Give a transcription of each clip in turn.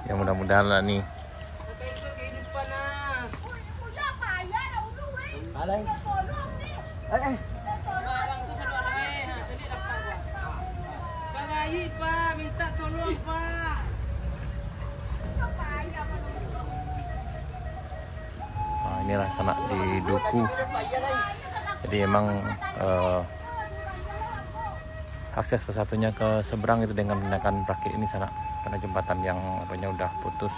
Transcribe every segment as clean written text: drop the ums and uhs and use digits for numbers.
Ya mudah-mudahan lah nih. Minta tolong Pak. Nah, inilah sanak di Duku. Jadi emang akses satu-satunya ke seberang itu dengan menggunakan rakit ini sanak, karena jembatan yang apanya udah putus.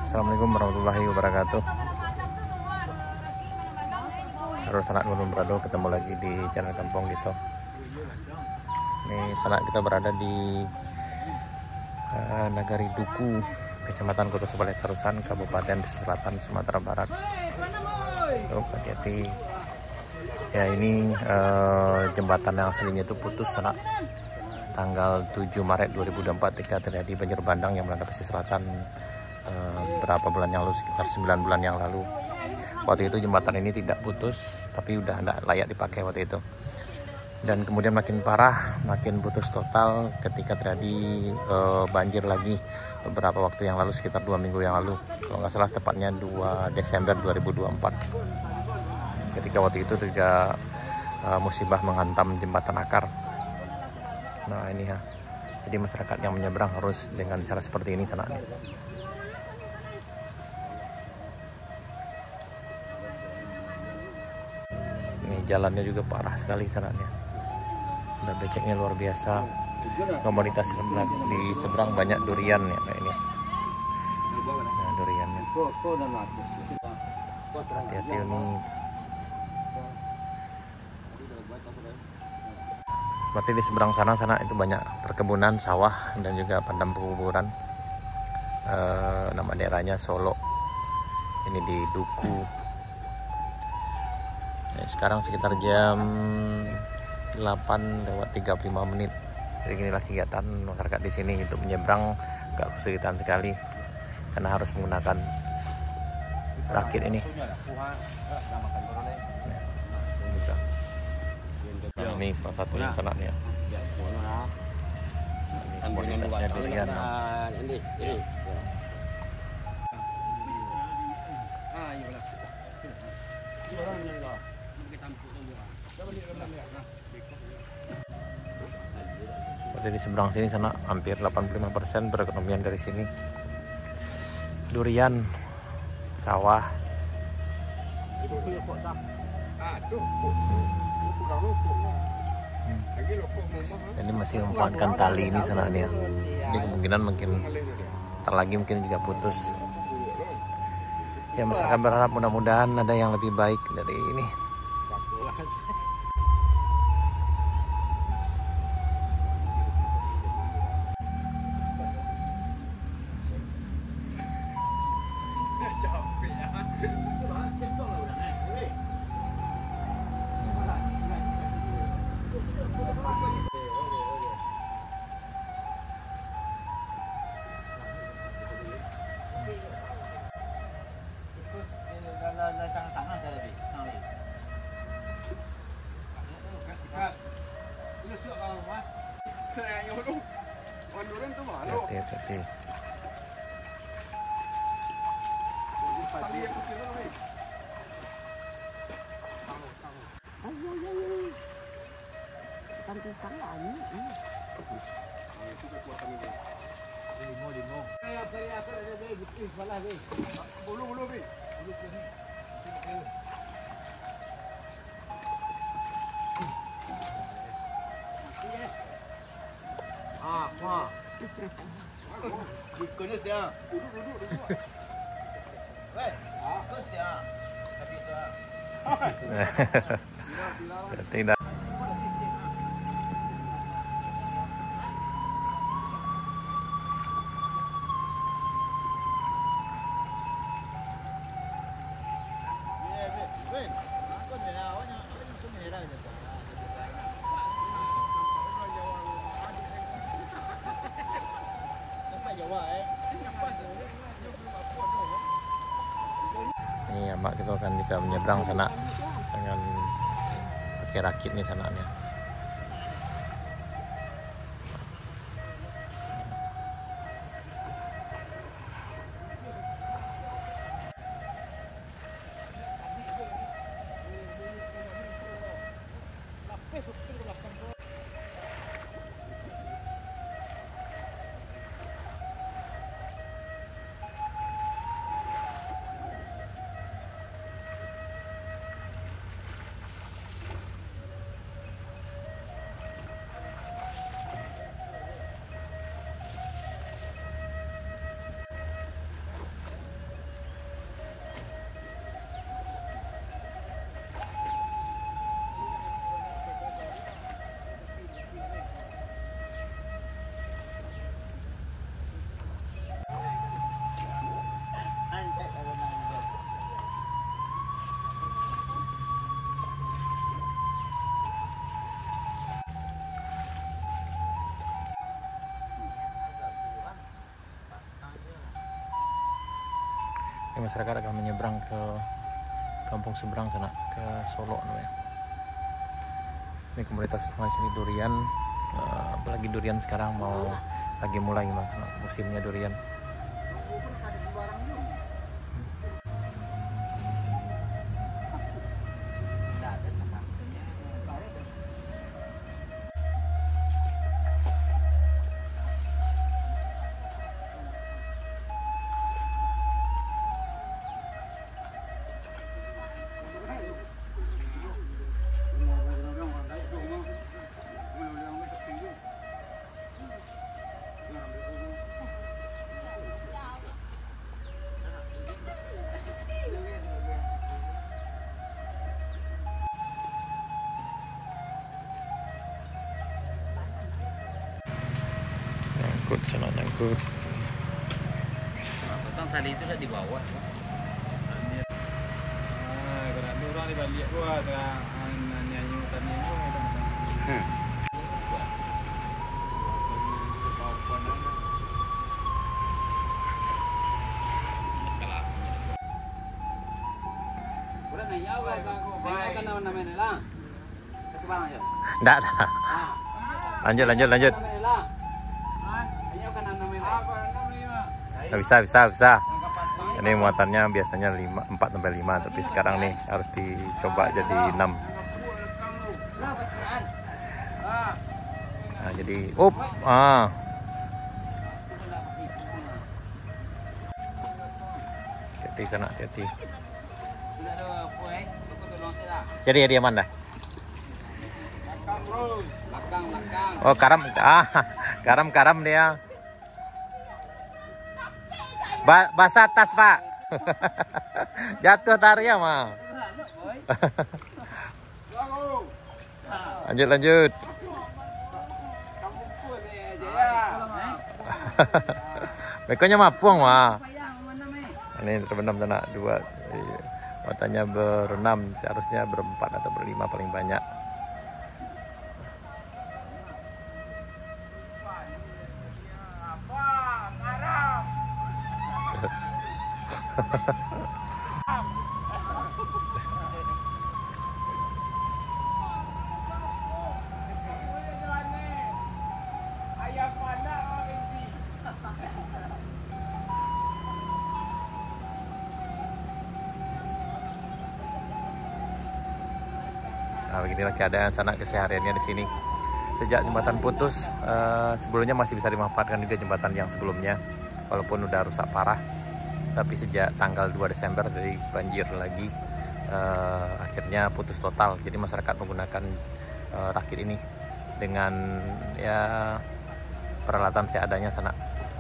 Assalamualaikum warahmatullahi wabarakatuh. Halo sanak gunung berado, ketemu lagi di channel Kampung gitu. Ini sanak kita berada di Nagari Duku, Kecamatan Kota Sebalai Tarusan, Kabupaten Pesisir Selatan, Sumatera Barat. Oh, hati-hati. Ya ini jembatan yang aslinya itu putus sanak. Tanggal 7 Maret 2024 ketika terjadi banjir bandang yang melanda pesisir selatan berapa bulan yang lalu, sekitar 9 bulan yang lalu. Waktu itu jembatan ini tidak putus, tapi udah tidak layak dipakai waktu itu. Dan kemudian makin parah, makin putus total ketika terjadi banjir lagi beberapa waktu yang lalu, sekitar 2 minggu yang lalu. Kalau nggak salah tepatnya 2 Desember 2024. Ketika waktu itu juga musibah menghantam jembatan akar. Nah ini ya, jadi masyarakat yang menyeberang harus dengan cara seperti ini sana nih. Ini jalannya juga parah sekali sana nih. Udah beceknya luar biasa. Komoditas di seberang banyak durian ya kayak ini. Nah duriannya. Hati-hati ini. Berarti di seberang sana itu banyak perkebunan, sawah, dan juga padang pekuburan. Nama daerahnya Solo. Ini di Duku. Sekarang sekitar jam 8:35. Jadi inilah kegiatan masyarakat di sini untuk menyeberang, agak kesulitan sekali karena harus menggunakan rakit ini. Nah, ini salah satu yang sanaknya. Ini komoditasnya durian. Seperti di seberang sini sana hampir 85% perekonomian dari sini. Durian, sawah. Ini masih memanfaatkan tali ini sana nih ya. Ini kemungkinan mungkin ntar lagi mungkin juga putus. Ya masyarakat berharap mudah-mudahan ada yang lebih baik dari ini. Hati-hati. Tidak. mak kita akan juga menyeberang sana dengan pakai rakit nih sananya. Masyarakat akan menyeberang ke kampung seberang sana, ke Solo namanya. Ini komunitas sungai sini durian, apalagi durian sekarang mau lagi mulai musimnya durian. Nyangkut sana, nyangkut. Potong tali itu udah di bawah. Kalau orang dibalik gua nyanyi hutannya gua. Udah nanya kan nama-namanya lah. Kasih barang aja. Nggak ada. Lanjut. Bisa. Ini muatannya biasanya 4 sampai 5, tapi sekarang nih harus dicoba jadi 6. Nah, jadi hati-hati sana, hati-hati. Jadi dia mana? Oh, karam dia. Basah tas, Pak. Jatuh tarinya mah. Lanjut. Bekonya mapuang mah. Ini terbenam tanah 2. Matanya berenam, seharusnya berempat atau berlima paling banyak. Nah, beginilah keadaan sanak kesehariannya di sini. Sejak jembatan putus, sebelumnya masih bisa dimanfaatkan juga jembatan yang sebelumnya, walaupun udah rusak parah. Tapi sejak tanggal 2 Desember jadi banjir lagi, akhirnya putus total. Jadi masyarakat menggunakan rakit ini dengan ya peralatan seadanya sana.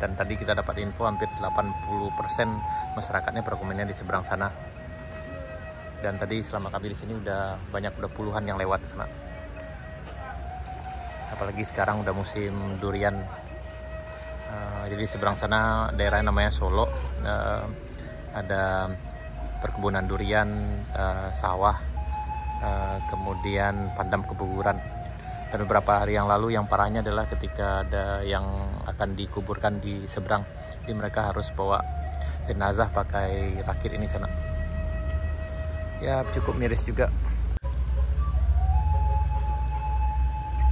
Dan tadi kita dapat info hampir 80% masyarakatnya perekonomiannya di seberang sana. Dan tadi selama kami di sini udah puluhan yang lewat sana. Apalagi sekarang udah musim durian. Jadi seberang sana daerah namanya Solo, ada perkebunan durian, sawah, kemudian padam kebuburan. Dan beberapa hari yang lalu yang parahnya adalah ketika ada yang akan dikuburkan di seberang, jadi mereka harus bawa jenazah pakai rakit ini sana. ya cukup miris juga.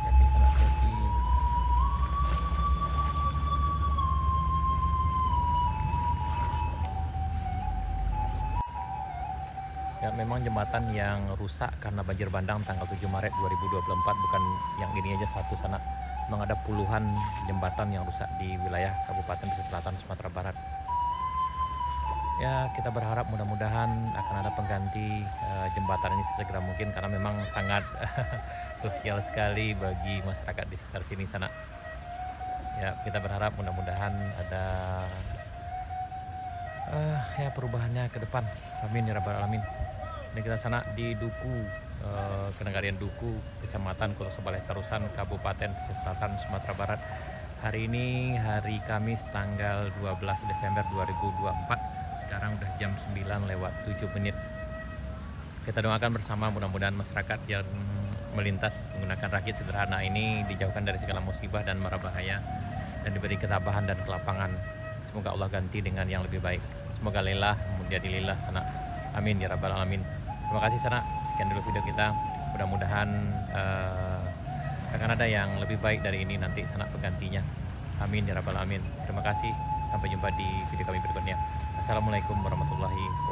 Hati-hati sana, hati-hati. Ya, memang jembatan yang rusak karena banjir bandang tanggal 7 Maret 2024, bukan yang ini aja satu sana. Memang ada puluhan jembatan yang rusak di wilayah Kabupaten Pesisir Selatan, Sumatera Barat. Ya, kita berharap mudah-mudahan akan ada pengganti jembatan ini sesegera mungkin, karena memang sangat krusial sekali bagi masyarakat di sekitar sini sana. Ya, kita berharap mudah-mudahan ada ya perubahannya ke depan. Amin ya rabbal alamin. Ini kita sana di Duku, Kenegarian Duku, Kecamatan Kota Sebaleh Tarusan, Kabupaten Pesisir Selatan, Sumatera Barat. Hari ini hari Kamis tanggal 12 Desember 2024. Sekarang udah jam 9:07. Kita doakan bersama mudah-mudahan masyarakat yang melintas menggunakan rakit sederhana ini dijauhkan dari segala musibah dan mara bahaya, dan diberi ketabahan dan kelapangan. Semoga Allah ganti dengan yang lebih baik. Semoga lillah menjadi lillah sana. Amin ya rabbal alamin. Terima kasih sana. Sekian dulu video kita. Mudah-mudahan akan ada yang lebih baik dari ini nanti sana penggantinya. Amin ya rabbal alamin. Terima kasih. Sampai jumpa di video kami berikutnya. Assalamualaikum warahmatullahi wabarakatuh.